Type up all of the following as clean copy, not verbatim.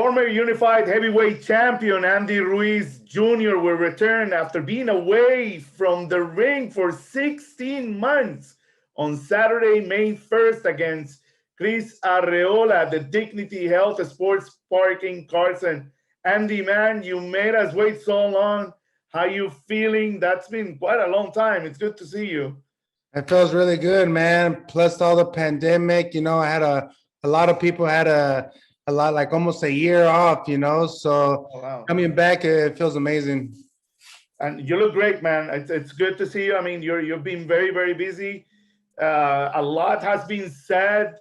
Former unified heavyweight champion Andy Ruiz Jr. will return after being away from the ring for 16 months on Saturday, May 1st against Chris Arreola, the Dignity Health Sports Park in Carson. Andy, man, you made us wait so long. How you feeling? That's been quite a long time. It's good to see you. It feels really good, man. Plus all the pandemic, I had a lot of people had a lot, like almost a year off, so Oh, wow. coming back, it feels amazing. And you look great, man. It's good to see you. I mean, you've been very, very busy. A lot has been said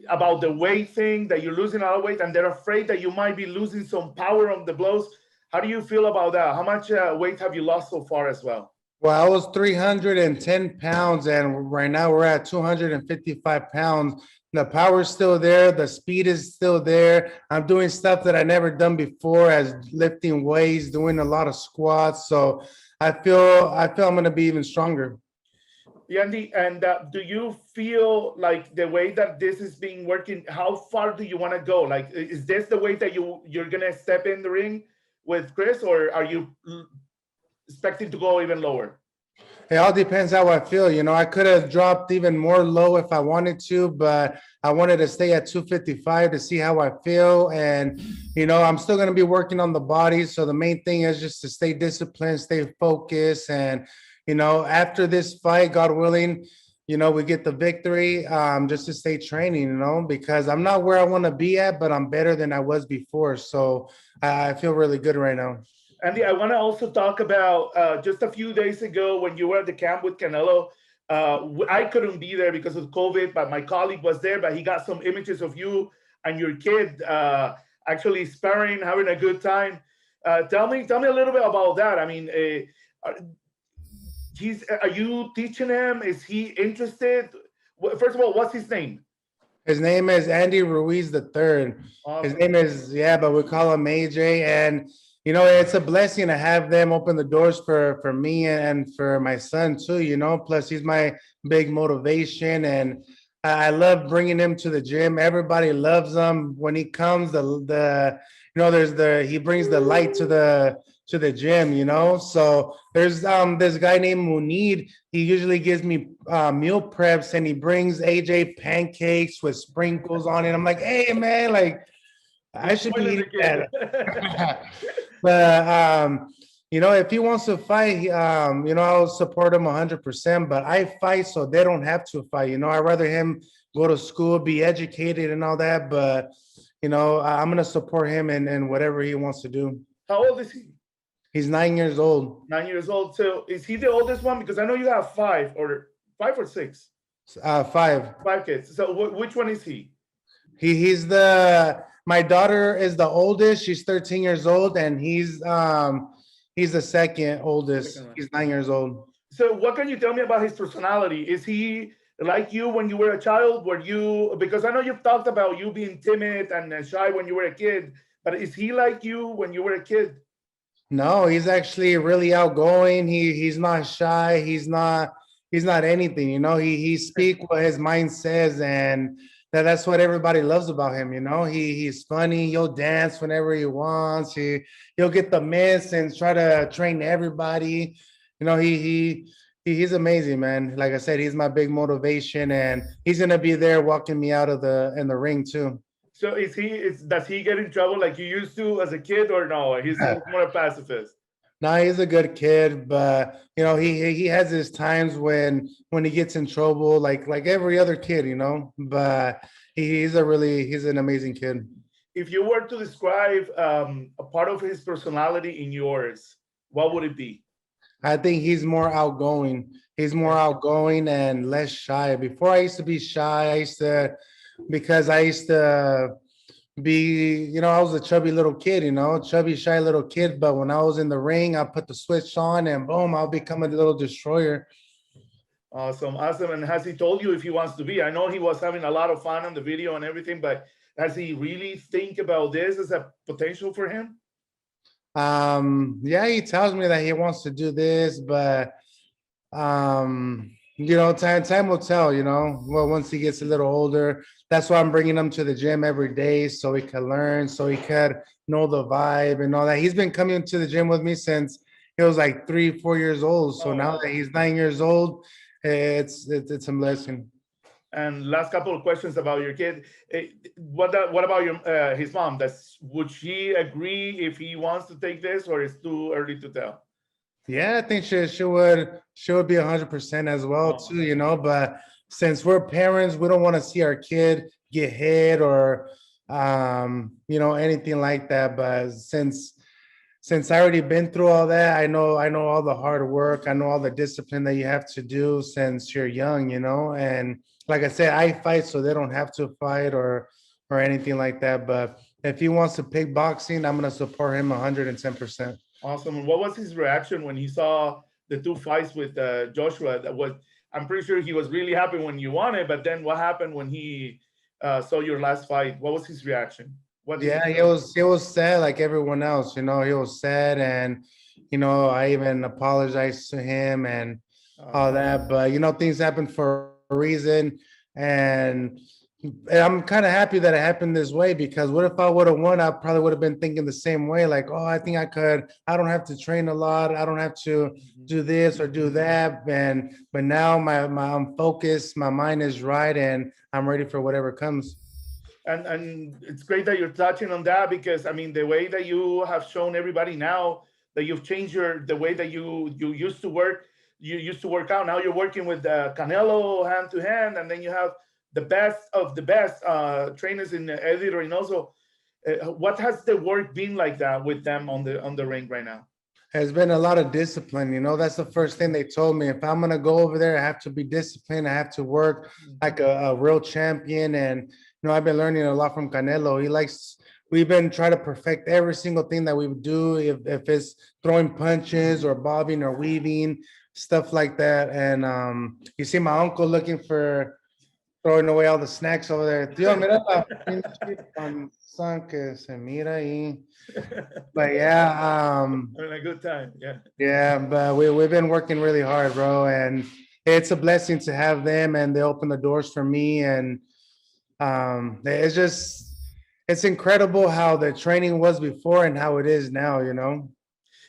about the weight thing, that you're losing a lot of weight, and they're afraid that you might be losing some power on the blows. How do you feel about that? How much weight have you lost so far as well? Well, I was 310 pounds, and right now we're at 255 pounds. The power's still there. The speed is still there. I'm doing stuff that I never done before, as lifting weights, doing a lot of squats. So I feel I'm going to be even stronger. Yandy, and do you feel like the way that this is being working, how far do you want to go? Like, is this the way that you're going to step in the ring with Chris, or are you expecting to go even lower? It all depends how I feel. I could have dropped even more low if I wanted to, but I wanted to stay at 255 to see how I feel. And, I'm still going to be working on the body. So the main thing is just to stay disciplined, stay focused. And, after this fight, God willing, we get the victory, just to stay training, because I'm not where I want to be at, but I'm better than I was before. So I feel really good right now. Andy, I want to also talk about just a few days ago when you were at the camp with Canelo. I couldn't be there because of COVID, but my colleague was there. But he got some images of you and your kid actually sparring, having a good time. Tell me a little bit about that. I mean, are you teaching him? Is he interested? First of all, what's his name? His name is Andy Ruiz the Third. Awesome. His name is, but we call him AJ. And it's a blessing to have them open the doors for me and for my son too, plus he's my big motivation, and I love bringing him to the gym. Everybody loves him when he comes. He brings the light to the gym, so there's this guy named Munid. He usually gives me meal preps, and he brings AJ pancakes with sprinkles on it. I'm like, hey man, like I should be eating that. But if he wants to fight, I'll support him 100%. But I fight so they don't have to fight. I'd rather him go to school, be educated, and all that. But I'm gonna support him in whatever he wants to do. How old is he? He's 9 years old. 9 years old. So is he the oldest one? Because I know you have five or six. 5. 5 kids. So which one is he? He's my daughter is the oldest. She's 13 years old, and he's the second oldest. He's 9 years old. So what can you tell me about his personality? Is he like you when you were a child? Because I know you've talked about you being timid and shy when you were a kid, but is he like you when you were a kid? No, he's actually really outgoing. He's not shy. He's not anything, he speaks what his mind says, and that's what everybody loves about him. He's funny. He'll dance whenever he wants. He'll get the mitts and try to train everybody. He's amazing, man. Like I said, he's my big motivation, and he's gonna be there walking me out in the ring too. So does he get in trouble like you used to as a kid, or no? He's more a pacifist. No, he's a good kid, but he has his times when he gets in trouble, like every other kid, But he's an amazing kid. If you were to describe a part of his personality in yours, what would it be? I think he's more outgoing. He's more outgoing and less shy. Before I used to be shy. Because I used to be, I was a chubby little kid, chubby, shy little kid. But when I was in the ring, I put the switch on and boom, I'll become a little destroyer. Awesome. And has he told you if he wants to be? I know he was having a lot of fun on the video and everything, but does he really think about this as a potential for him? Yeah, he tells me that he wants to do this, but time will tell, well, once he gets a little older. That's why I'm bringing him to the gym every day so he can learn, so he could know the vibe and all that. He's been coming to the gym with me since he was like 3, 4 years old. So Oh, now wow. that he's 9 years old, it's a blessing. And last couple of questions about your kid. What about your his mom? Would she agree if he wants to take this, or it's too early to tell? Yeah, I think she would be 100% as well Oh, too, but since we're parents, we don't want to see our kid get hit or anything like that. But since I already been through all that, I know all the hard work, I know all the discipline that you have to do since you're young, and like I said, I fight so they don't have to fight or anything like that. But if he wants to pick boxing, I'm gonna support him 110%. awesome. And what was his reaction when he saw the two fights with Joshua? I'm pretty sure he was really happy when you won it. But then what happened when he saw your last fight? What was his reaction? What did he Yeah, he tell you? was he was sad like everyone else, he was sad, and I even apologized to him and all Uh, that. But things happen for a reason, and I'm kind of happy that it happened this way, because what if I would have won? I probably would have been thinking the same way, like, oh, I think I don't have to train a lot, I don't have to mhm. do this or do that, but now I'm focused, my mind is right, and I'm ready for whatever comes. And it's great that you're touching on that, because I mean the way that you have shown everybody now that you've changed the way that you used to work. You used to work out. Now you're working with Canelo hand to hand, and then you have the best of the best trainers in Eddie Reynoso. What has the work been like that with them on the ring right now? Has been a lot of discipline. That's the first thing they told me. If I'm gonna go over there, I have to be disciplined. I have to work like a real champion. And I've been learning a lot from Canelo. We've been trying to perfect every single thing that we do. If it's throwing punches or bobbing or weaving, stuff like that. And you see my uncle looking for throwing away all the snacks over there. Tío, mira la pinche panzón que se mira ahí. But yeah, Having a good time. Yeah. yeah, but we've been working really hard, bro, and it's a blessing to have them, and they open the doors for me, and it's incredible how the training was before and how it is now.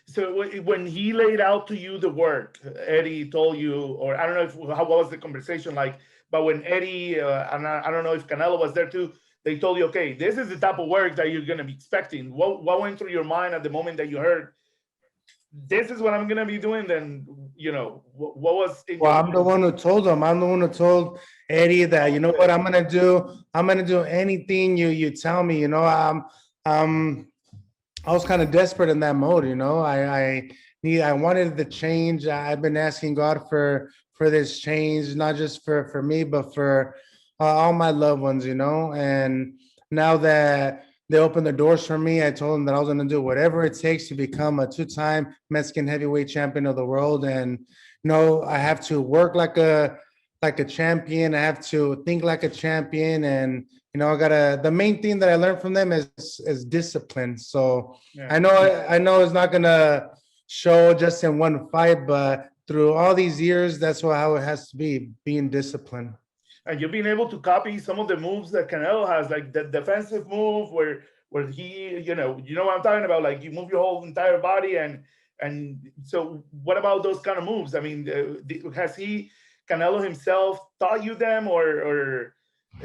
So when he laid out to you the work, Eddie told you, or I don't know how what was the conversation like, but when Eddie and I don't know if Canelo was there too, they told you, okay, this is the type of work that you're going to be expecting. What went through your mind at the moment that you heard this is what I'm going to be doing? Then what was in Well, your I'm the mind? one who told him. I'm the one who told Eddie that, you know what, Okay. I'm gonna do. I'm gonna do anything you tell me. Um, I was kind of desperate in that mode. I wanted the change. I've been asking God for this change, not just for me, but for all my loved ones. And now that they opened the doors for me, I told them that I was going to do whatever it takes to become a two-time Mexican heavyweight champion of the world. And I have to work like a champion. I have to think like a champion, and I gotta. The main thing that I learned from them is discipline. So Yeah. I know it's not gonna show just in one fight, but through all these years, that's how it has to be, being disciplined. And you've been able to copy some of the moves that Canelo has, like the defensive move where he, what I'm talking about, like you move your whole entire body, and so what about those kind of moves? I mean, has Canelo himself taught you them, or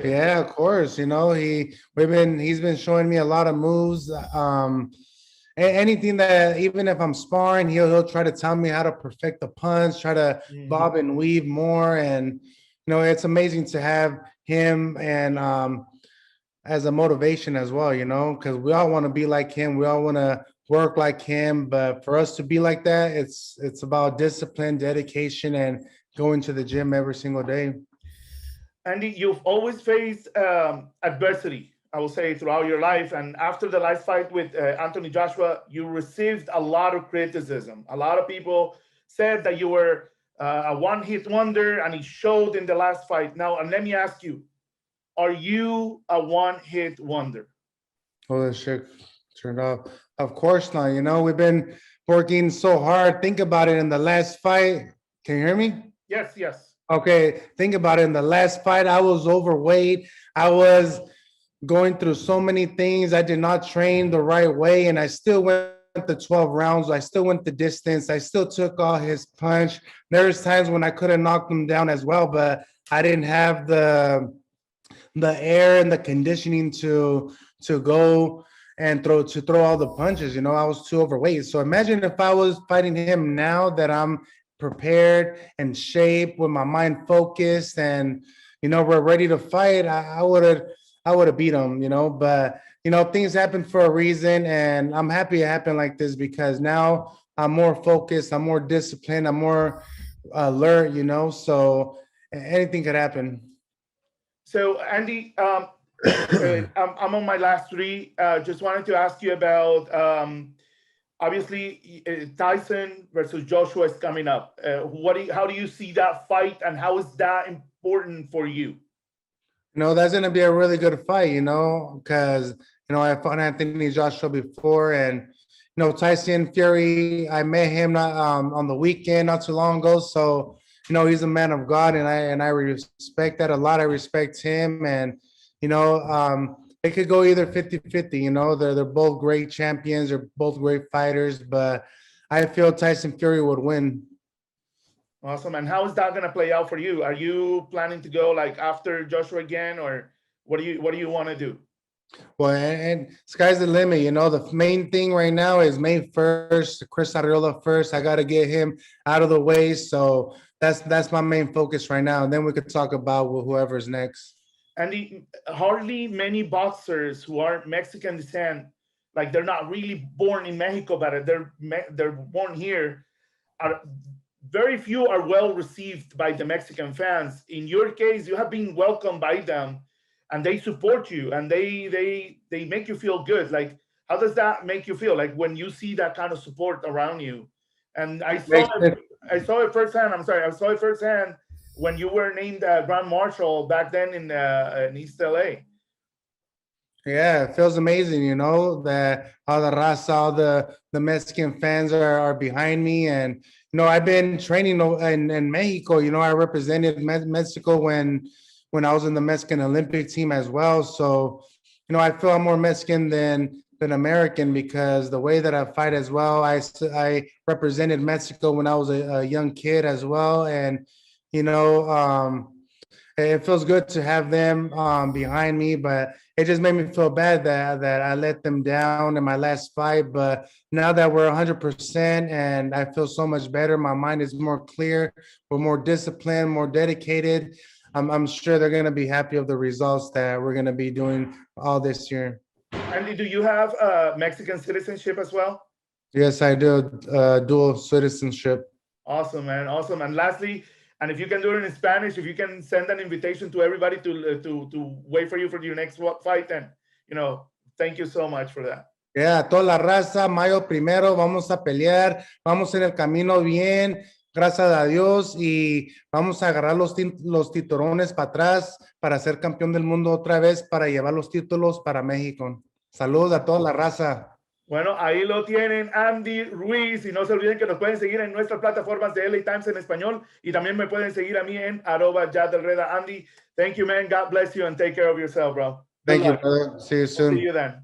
Yeah, of course. He's been showing me a lot of moves. Anything that, even if I'm sparring, he'll try to tell me how to perfect the punch, try to Mhm. bob and weave more, and it's amazing to have him and as a motivation as well. Because we all want to be like him, we all want to work like him, but for us to be like that, it's about discipline, dedication, and going to the gym every single day. Andy, you've always faced adversity, I will say, throughout your life. And after the last fight with Anthony Joshua, you received a lot of criticism. A lot of people said that you were a one-hit wonder, and it showed in the last fight. Now, and let me ask you, are you a one-hit wonder? Oh, the shit turned off. Of course not. We've been working so hard. Think about it. In the last fight, can you hear me? Yes, yes. Okay, think about it. In the last fight, I was overweight. I was going through so many things. I did not train the right way, and I still went the 12 rounds. I still went the distance. I still took all his punch. There's times when I could have knocked him down as well, but I didn't have the air and the conditioning to go and throw all the punches. You know, I was too overweight. So imagine if I was fighting him now that I'm prepared and shape with my mind focused and we're ready to fight. I would have beat him, but things happen for a reason, and I'm happy it happened like this because now I'm more focused, I'm more disciplined, I'm more alert, so anything could happen. So, Andy, I'm on my last three. Just wanted to ask you about obviously Tyson versus Joshua is coming up. How do you see that fight, and how is that important for you? That's going to be a really good fight, because, I fought Anthony Joshua before, and, Tyson Fury, I met him on the weekend not too long ago. So, he's a man of God, and I respect that a lot. I respect him, and, it could go either 50-50. They're both great champions. They're both great fighters, but I feel Tyson Fury would win. Awesome. And how is that going to play out for you? Are you planning to go like after Joshua again, or what do you want to do? Well, and sky's the limit. The main thing right now is May 1st, Chris Arreola first. I got to get him out of the way. So that's my main focus right now. And then we could talk about whoever's next. And hardly many boxers who are Mexican descent, like they're not really born in Mexico, but they're born here. Very few are well received by the Mexican fans. In your case, you have been welcomed by them, and they support you, and they make you feel good. Like, how does that make you feel? Like when you see that kind of support around you? And I saw it firsthand. I'm sorry, I saw it firsthand when you were named Grand Marshal back then in East LA. Yeah, it feels amazing, that all the raza, all the Mexican fans are behind me. And, I've been training in Mexico. I represented Mexico when I was in the Mexican Olympic team as well. So, I feel I'm more Mexican than American because the way that I fight as well, I represented Mexico when I was a young kid as well. And, it feels good to have them behind me, but it just made me feel bad that I let them down in my last fight. But now that we're 100% and I feel so much better, my mind is more clear, we're more disciplined, more dedicated. I'm sure they're going to be happy of the results that we're going to be doing all this year. Andy, do you have Mexican citizenship as well? Yes, I do. Dual citizenship. Awesome, man. Awesome. And lastly, and if you can do it in Spanish, if you can send an invitation to everybody to wait for you for your next fight, then, thank you so much for that. Yeah, toda la raza, mayo 1, vamos a pelear, vamos en el camino bien, gracias a Dios, y vamos a agarrar los titulones para atrás para ser campeón del mundo otra vez, para llevar los títulos para México. Saludos a toda la raza. Bueno, ahí lo tienen, Andy Ruiz, y no se olviden que nos pueden seguir en nuestras plataformas de LA Times en español, y también me pueden seguir a mí en @JadDelReda. Andy, thank you, man. God bless you, and take care of yourself, bro. Thank you, brother. See you soon. See you then.